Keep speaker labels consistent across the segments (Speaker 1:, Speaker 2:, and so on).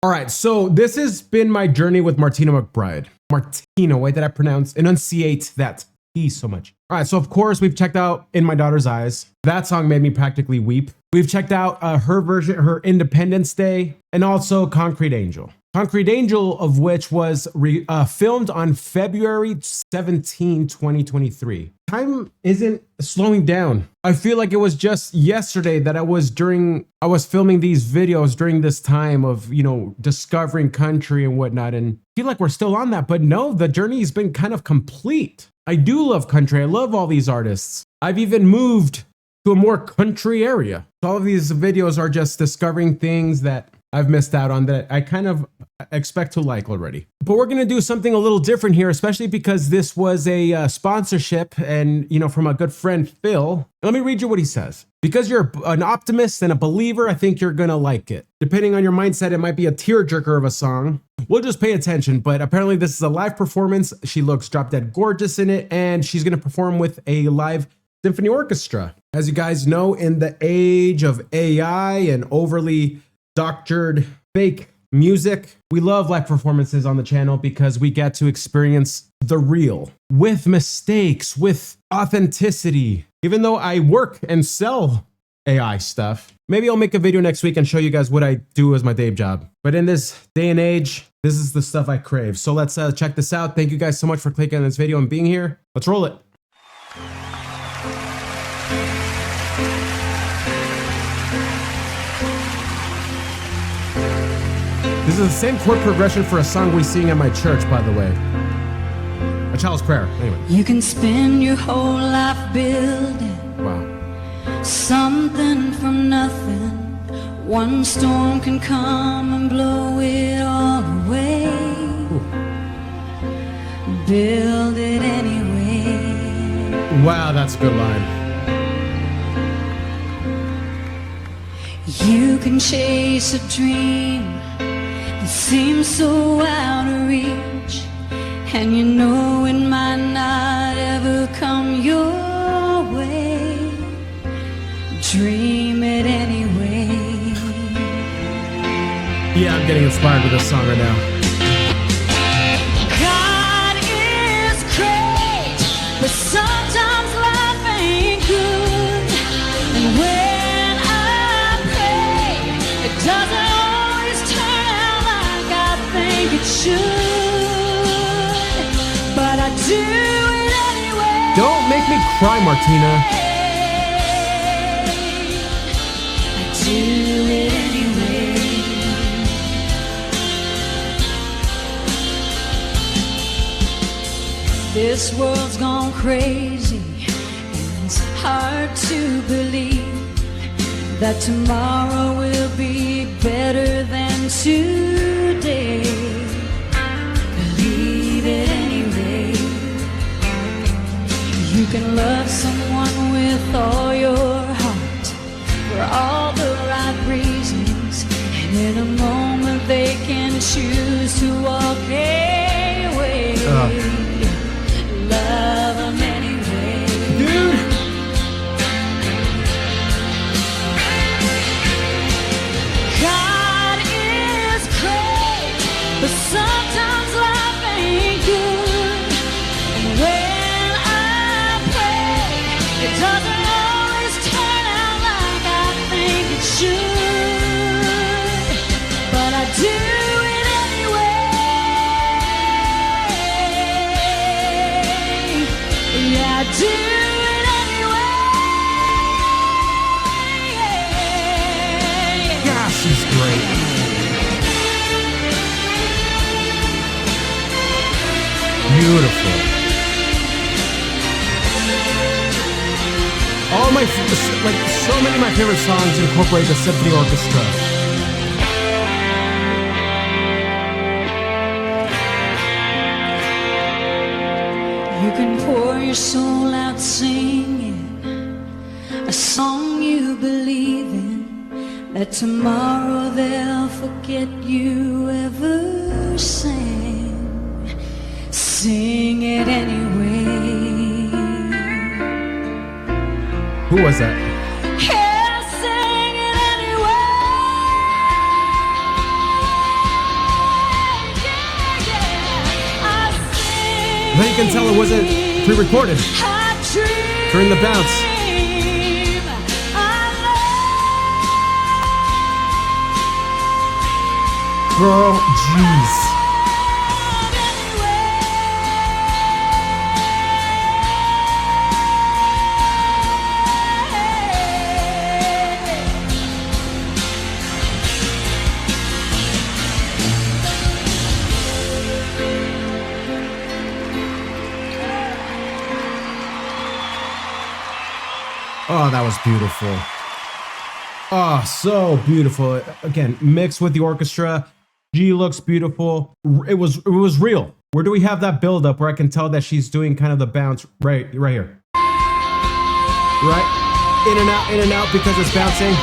Speaker 1: All right, so this has been my journey with Martina McBride. Martina, why did I enunciate that P so much? All right, so of course we've checked out In My Daughter's Eyes. That song made me practically weep. We've checked out her version, her Independence Day, and also Concrete Angel. Concrete Angel, of which was filmed on February 17, 2023. Time isn't slowing down. I feel like it was just yesterday that I was filming these videos during this time of, you know, discovering country and whatnot, and I feel like we're still on that, but no, the journey has been kind of complete. I do love country. I love all these artists. I've even moved to a more country area. All of these videos are just discovering things that I've missed out on that I kind of expect to like already. But we're gonna do something a little different here, especially because this was a sponsorship and, you know, from a good friend, Phil. Let me read you what he says. Because you're an optimist and a believer, I think you're gonna like it. Depending on your mindset, it might be a tearjerker of a song. We'll just pay attention, but apparently this is a live performance. She looks drop dead gorgeous in it, and she's gonna perform with a live symphony orchestra. As you guys know, in the age of AI and overly doctored fake music, we love live performances on the channel because we get to experience the real with mistakes, with authenticity. Even though I work and sell AI stuff, maybe I'll make a video next week and show you guys what I do as my day job. But in this day and age, this is the stuff I crave. So let's check this out. Thank you guys so much for clicking on this video and being here. Let's roll it. This is the same chord progression for a song we sing at my church, by the way. A Child's Prayer, anyway.
Speaker 2: You can spend your whole life building something from nothing. One storm can come and blow it all away.
Speaker 1: Ooh.
Speaker 2: Build it anyway.
Speaker 1: Wow, that's a good line.
Speaker 2: You can chase a dream that seems so out of reach, and you know it might not ever come your way. Dream it anyway.
Speaker 1: Yeah, I'm getting inspired with this song right now.
Speaker 2: God is great, but sometimes life ain't good, and when I pray, it doesn't always turn out like I think it should, but I do it anyway.
Speaker 1: Don't make me cry, Martina.
Speaker 2: I do it anyway. This world's gone crazy, and it's hard to believe that tomorrow will be better than today. Believe it anyway. You can love someone with all your heart for all the right reasons, and in a moment they can choose to walk away. Love them anyway.
Speaker 1: Dude!
Speaker 2: God is great, but sometimes life ain't good, and when I pray, it doesn't always turn out like I think it should, but I do it anyway. Yeah, I do it anyway.
Speaker 1: Yeah, she's great. Beautiful. All my, like, so many of my favorite songs incorporate the symphony orchestra.
Speaker 2: You can pour your soul out singing a song you believe in, that tomorrow they'll forget you ever sang. Sing it anyway.
Speaker 1: Who was that?
Speaker 2: Yeah, sing it anyway.
Speaker 1: But you can tell it wasn't pre-recorded during the bounce. Bro, jeez. Oh, that was beautiful. Oh, so beautiful. Again, mixed with the orchestra. G looks beautiful. It was real. Where do we have that build up where I can tell that she's doing kind of the bounce right here? Right? In and out because it's bouncing.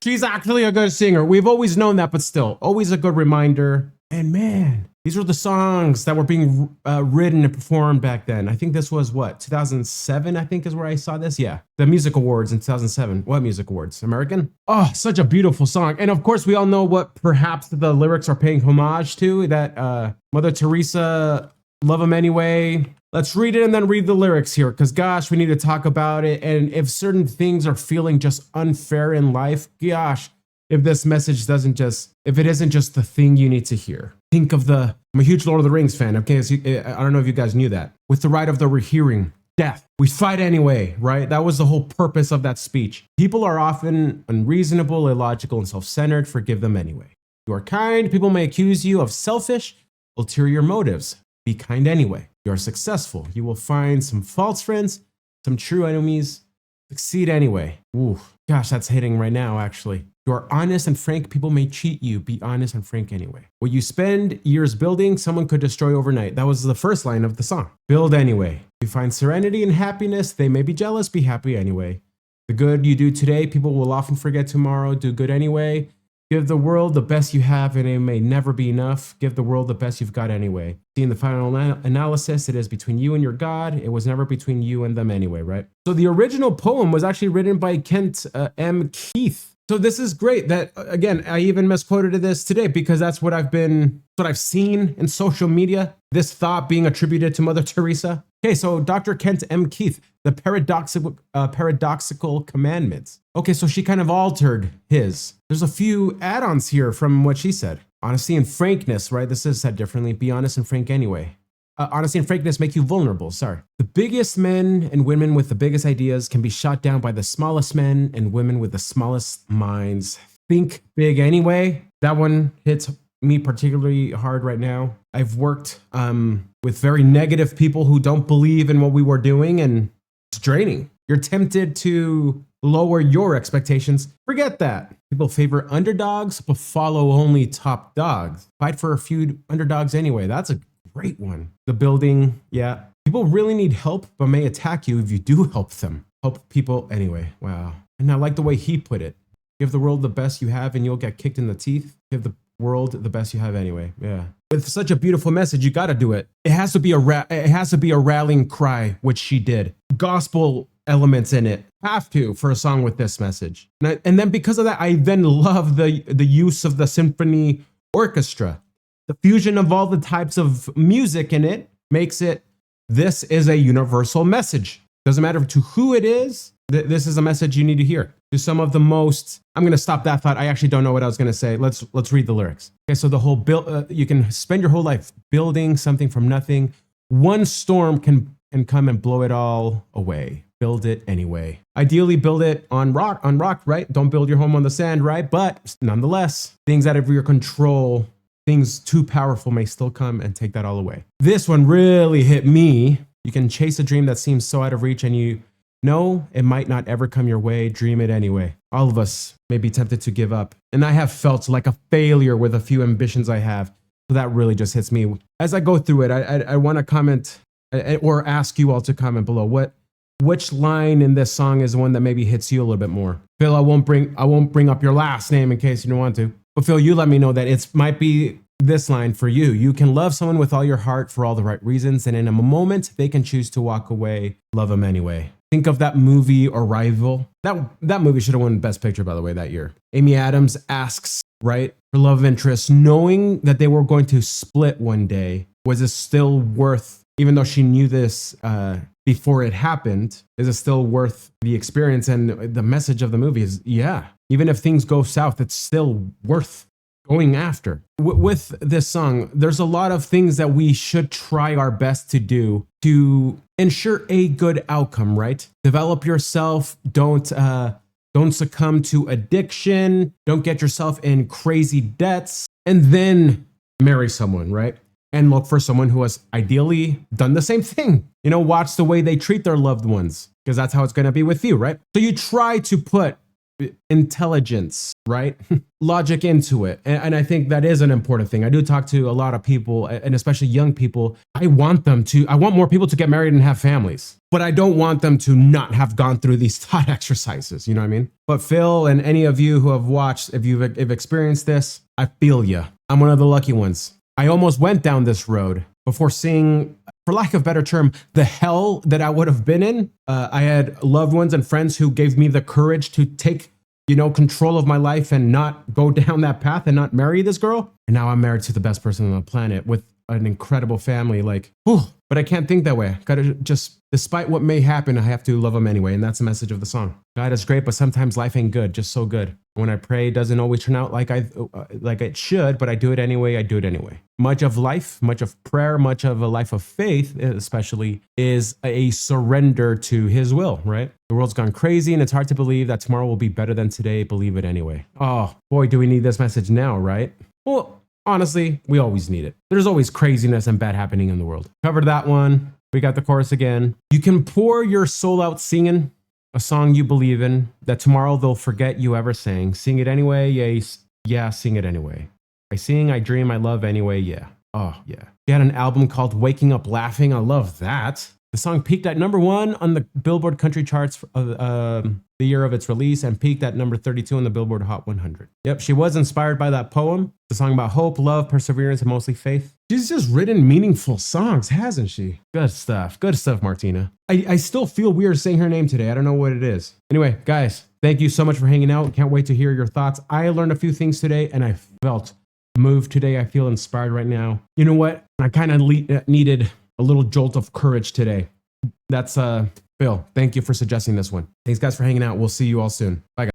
Speaker 1: She's actually a good singer. We've always known that, but still, always a good reminder. And man, these were the songs that were being written and performed back then. I think this was what, 2007, I think is where I saw this. Yeah, the music awards in 2007. What music awards? American? Oh, such a beautiful song. And of course, we all know what perhaps the lyrics are paying homage to, that Mother Teresa, love him anyway. Let's read it and then read the lyrics here, because gosh, we need to talk about it. And if certain things are feeling just unfair in life, gosh, if this message if it isn't just the thing you need to hear. Think of I'm a huge Lord of the Rings fan, okay? So I don't know if you guys knew that. With the right of the rehearing, death, we fight anyway, right? That was the whole purpose of that speech. People are often unreasonable, illogical, and self-centered. Forgive them anyway. You are kind. People may accuse you of selfish, ulterior motives. Be kind anyway. You are successful. You will find some false friends, some true enemies. Succeed anyway. Ooh, gosh, that's hitting right now, actually. You are honest and frank. People may cheat you. Be honest and frank anyway. What you spend years building, someone could destroy overnight. That was the first line of the song. Build anyway. You find serenity and happiness. They may be jealous. Be happy anyway. The good you do today, people will often forget tomorrow. Do good anyway. Give the world the best you have, and it may never be enough. Give the world the best you've got anyway. See, in the final analysis, it is between you and your God. It was never between you and them anyway, right? So the original poem was actually written by Kent M. Keith. So this is great that, again, I even misquoted this today because that's what I've seen in social media, this thought being attributed to Mother Teresa. Okay, so Dr. Kent M. Keith, the paradoxical commandments. Okay, so she kind of altered his. There's a few add-ons here from what she said. Honesty and frankness, right? This is said differently. Be honest and frank anyway. Honesty and frankness make you vulnerable, sorry. The biggest men and women with the biggest ideas can be shot down by the smallest men and women with the smallest minds. Think big anyway. That one hits me particularly hard right now. I've worked with very negative people who don't believe in what we were doing, and it's draining. You're tempted to lower your expectations. Forget that. People favor underdogs, but follow only top dogs. Fight for a few underdogs anyway. That's a great one. The building, yeah. People really need help, but may attack you if you do help them. Help people anyway. Wow. And I like the way he put it. Give the world the best you have and you'll get kicked in the teeth. Give the world the best you have anyway. Yeah. With such a beautiful message, you got to do it. It has to be a rallying cry, which she did. Gospel elements in it. Have to for a song with this message. And then because of that, I then love the use of the symphony orchestra. The fusion of all the types of music in it makes it, this is a universal message. Doesn't matter to who it is, this is a message you need to hear. To some of the most, I'm going to stop that thought. I actually don't know what I was going to say. Let's read the lyrics. Okay, so the whole build, you can spend your whole life building something from nothing. One storm can come and blow it all away. Build it anyway. Ideally, build it on rock, right? Don't build your home on the sand, right? But nonetheless, things out of your control, things too powerful may still come and take that all away. This one really hit me. You can chase a dream that seems so out of reach and you know it might not ever come your way. Dream it anyway. All of us may be tempted to give up. And I have felt like a failure with a few ambitions I have. So that really just hits me. As I go through it, I want to comment or ask you all to comment below. Which line in this song is one that maybe hits you a little bit more? Phil, I won't bring up your last name in case you don't want to. But Phil, you let me know that it might be this line for you. You can love someone with all your heart for all the right reasons, and in a moment, they can choose to walk away. Love them anyway. Think of that movie Arrival. That movie should have won Best Picture, by the way, that year. Amy Adams asks, right, her love interest, knowing that they were going to split one day, was it still worth even though she knew this before it happened, is it still worth the experience? And the message of the movie is, yeah, even if things go south, it's still worth going after. With this song, there's a lot of things that we should try our best to do to ensure a good outcome, right? Develop yourself. Don't succumb to addiction. Don't get yourself in crazy debts. And then marry someone, right? And look for someone who has ideally done the same thing. You know, watch the way they treat their loved ones, because that's how it's going to be with you, right? So you try to put intelligence, right? Logic into it. And I think that is an important thing. I do talk to a lot of people, and especially young people. I want more people to get married and have families, but I don't want them to not have gone through these thought exercises. You know what I mean? But Phil and any of you who have watched, if you've experienced this, I feel you. I'm one of the lucky ones. I almost went down this road before seeing, for lack of a better term, the hell that I would have been in. I had loved ones and friends who gave me the courage to take, control of my life and not go down that path and not marry this girl. And now I'm married to the best person on the planet with an incredible family. Like, whew, but I can't think that way. Gotta just, despite what may happen, I have to love him anyway. And that's the message of the song. God is great, but sometimes life ain't good, just so good. When I pray, it doesn't always turn out like it should, but I do it anyway. Much of life, much of prayer, much of a life of faith, especially, is a surrender to his will, right? The world's gone crazy and it's hard to believe that tomorrow will be better than today. Believe it anyway. Oh, boy, do we need this message now, right? Well, honestly, we always need it. There's always craziness and bad happening in the world. Covered that one. We got the chorus again. You can pour your soul out singing a song you believe in, that tomorrow they'll forget you ever sang. Sing it anyway, yeah, sing it anyway. I sing, I dream, I love anyway, yeah. Oh, yeah. She had an album called Waking Up Laughing. I love that. The song peaked at #1 on the Billboard Country Charts the year of its release, and peaked at number 32 on the Billboard Hot 100. Yep, she was inspired by that poem. The song about hope, love, perseverance, and mostly faith. She's just written meaningful songs, hasn't she? Good stuff, Martina. I still feel weird saying her name today. I don't know what it is. Anyway, guys, thank you so much for hanging out. Can't wait to hear your thoughts. I learned a few things today, and I felt moved today. I feel inspired right now. You know what? I kind of needed a little jolt of courage today. That's Phil. Thank you for suggesting this one. Thanks, guys, for hanging out. We'll see you all soon. Bye, guys.